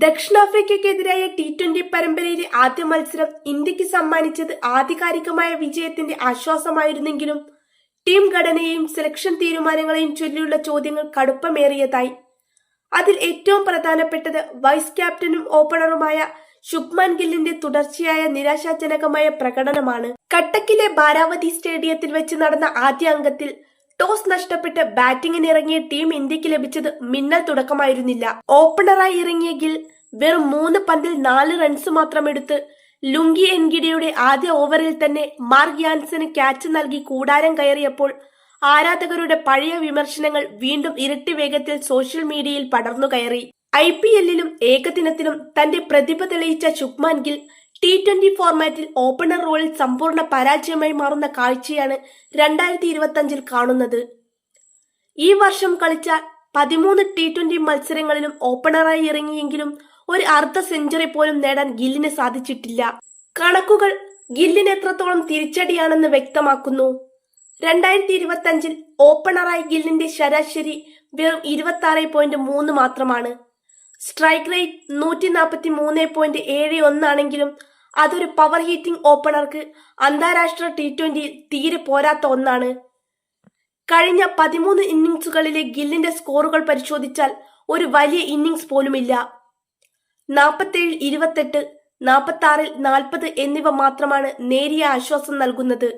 ദക്ഷിണാഫ്രിക്കയ്ക്കെതിരായ T20 പരമ്പരയിലെ ആദ്യ മത്സരം ഇന്ത്യക്ക് സമ്മാനിച്ചത് ആധികാരികമായ വിജയത്തിന്റെ ആശ്വാസമായിരുന്നെങ്കിലും ടീം ഘടനയെയും സെലക്ഷൻ തീരുമാനങ്ങളെയും ചൊല്ലിയുള്ള ചോദ്യങ്ങൾ കടുപ്പമേറിയതായി. അതിൽ ഏറ്റവും പ്രധാനപ്പെട്ടത് വൈസ് ക്യാപ്റ്റനും ഓപ്പണറുമായ ശുഭ്മാൻ ഗില്ലിന്റെ തുടർച്ചയായ നിരാശാജനകമായ പ്രകടനമാണ്. കട്ടക്കിലെ ബാരാവതി സ്റ്റേഡിയത്തിൽ വെച്ച് നടന്ന ആദ്യ അങ്കത്തിൽ ടോസ് നഷ്ടപ്പെട്ട് ബാറ്റിംഗിനിറങ്ങിയ ടീം ഇന്ത്യക്ക് ലഭിച്ചത് മിന്നൽ തുടക്കമായിരുന്നില്ല. ഓപ്പണറായി ഇറങ്ങിയ ഗിൽ വെറും 3 പന്തിൽ 4 റൺസ് മാത്രമെടുത്ത് ലുങ്കി എൻഗിഡിയുടെ ആദ്യ ഓവറിൽ തന്നെ മാർക്ക് യാൻസന് ക്യാച്ച് നൽകി കൂടാരം കയറിയപ്പോൾ ആരാധകരുടെ പഴയ വിമർശനങ്ങൾ വീണ്ടും ഇരട്ടി വേഗത്തിൽ സോഷ്യൽ മീഡിയയിൽ പടർന്നു കയറി. IPL-ലും ഏകദിനത്തിലും തന്റെ പ്രതിഭ തെളിയിച്ച ശുഭ്മാൻ ഗിൽ T20 ഫോർമാറ്റിൽ ഓപ്പണർ റോളിൽ സമ്പൂർണ്ണ പരാജയമായി മാറുന്ന കാഴ്ചയാണ് 2025-ൽ കാണുന്നത്. ഈ വർഷം കളിച്ച 13 T20 മത്സരങ്ങളിലും ഓപ്പണറായി ഇറങ്ങിയെങ്കിലും ഒരു അർദ്ധ സെഞ്ചുറി പോലും നേടാൻ ഗില്ലിന് സാധിച്ചിട്ടില്ല. കണക്കുകൾ ഗില്ലിന് എത്രത്തോളം തിരിച്ചടിയാണെന്ന് വ്യക്തമാക്കുന്നു. 2025-ൽ ഓപ്പണറായി ഗില്ലിന്റെ ശരാശരി വെറും 26.3 മാത്രമാണ്. സ്ട്രൈക്ക് റേറ്റ് 143.71 ആണെങ്കിലും അതൊരു പവർ ഹീറ്റിംഗ് ഓപ്പണർക്ക് അന്താരാഷ്ട്ര T20 തീരെ പോരാത്ത ഒന്നാണ്. കഴിഞ്ഞ 13 ഇന്നിംഗ്സുകളിലെ ഗില്ലിന്റെ സ്കോറുകൾ പരിശോധിച്ചാൽ ഒരു വലിയ ഇന്നിംഗ്സ് പോലുമില്ല. 47-ൽ 28, 46-ൽ 40 എന്നിവ മാത്രമാണ് നേരിയ ആശ്വാസം നൽകുന്നത്.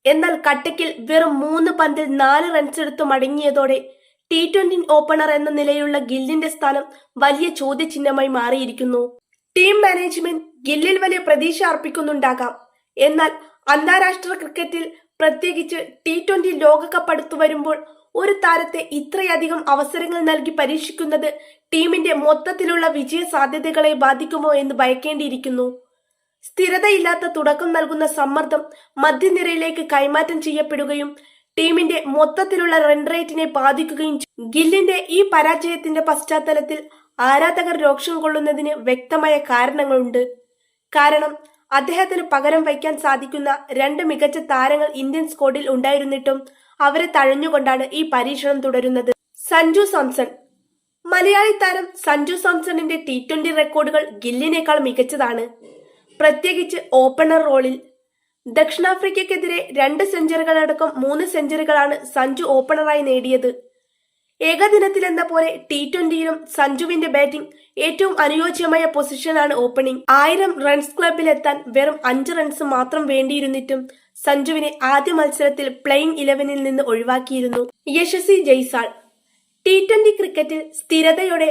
എന്നാൽ കട്ടക്കിൽ വെറും 3 പന്തിൽ 4 റൺസ് എടുത്തു മടങ്ങിയതോടെ T20 ഓപ്പണർ എന്ന നിലയിലുള്ള ഗില്ലിന്റെ സ്ഥാനം വലിയ ചോദ്യചിഹ്നമായി മാറിയിരിക്കുന്നു. ടീം മാനേജ്മെന്റ് ഗില്ലിൽ വലിയ പ്രതീക്ഷ അർപ്പിക്കുന്നുണ്ടാകാം. എന്നാൽ അന്താരാഷ്ട്ര ക്രിക്കറ്റിൽ പ്രത്യേകിച്ച് T20 ലോകകപ്പ് അടുത്തു വരുമ്പോൾ ഒരു താരത്തെ ഇത്രയധികം അവസരങ്ങൾ നൽകി പരീക്ഷിക്കുന്നത് ടീമിന്റെ മൊത്തത്തിലുള്ള വിജയ സാധ്യതകളെ ബാധിക്കുമോ എന്ന് ഭയക്കേണ്ടിയിരിക്കുന്നു. സ്ഥിരതയില്ലാത്ത തുടക്കം നൽകുന്ന സമ്മർദ്ദം മധ്യനിരയിലേക്ക് കൈമാറ്റം ചെയ്യപ്പെടുകയും ടീമിന്റെ മൊത്തത്തിലുള്ള റൺ റേറ്റിനെ ബാധിക്കുകയും ഗില്ലിന്റെ ഈ പരാജയത്തിന്റെ പശ്ചാത്തലത്തിൽ ആരാധകർ രോക്ഷം കൊള്ളുന്നതിന് വ്യക്തമായ കാരണങ്ങളുണ്ട്. കാരണം അദ്ദേഹത്തിന് പകരം വയ്ക്കാൻ സാധിക്കുന്ന 2 മികച്ച താരങ്ങൾ ഇന്ത്യൻ സ്ക്വാഡിൽ ഉണ്ടായിരുന്നിട്ടും അവരെ തഴഞ്ഞുകൊണ്ടാണ് ഈ പരീക്ഷണം തുടരുന്നത്. സഞ്ജു സാംസൺ. മലയാളി താരം സഞ്ജു സാംസണിന്റെ T20 റെക്കോർഡുകൾ ഗില്ലിനേക്കാൾ മികച്ചതാണ്. പ്രത്യേകിച്ച് ഓപ്പണർ റോളിൽ. ദക്ഷിണാഫ്രിക്കയ്ക്കെതിരെ 2 സെഞ്ചുറികളടക്കം 3 സെഞ്ചുറികളാണ് സഞ്ജു ഓപ്പണറായി നേടിയത്. ഏകദിനത്തിലെന്ന പോലെ T20-യിലും സഞ്ജുവിന്റെ ബാറ്റിംഗ് ഏറ്റവും അനുയോജ്യമായ പൊസിഷനാണ് ഓപ്പണിംഗ്. 1000 റൺസ് ക്ലബിലെത്താൻ വെറും 5 റൺസ് മാത്രം വേണ്ടിയിരുന്നിട്ടും സഞ്ജുവിനെ ആദ്യ മത്സരത്തിൽ പ്ലേയിങ് 11-ൽ നിന്ന് ഒഴിവാക്കിയിരുന്നു. യശസ്വി ജയ്സ്വാൾ. T20 ക്രിക്കറ്റിൽ സ്ഥിരതയോടെ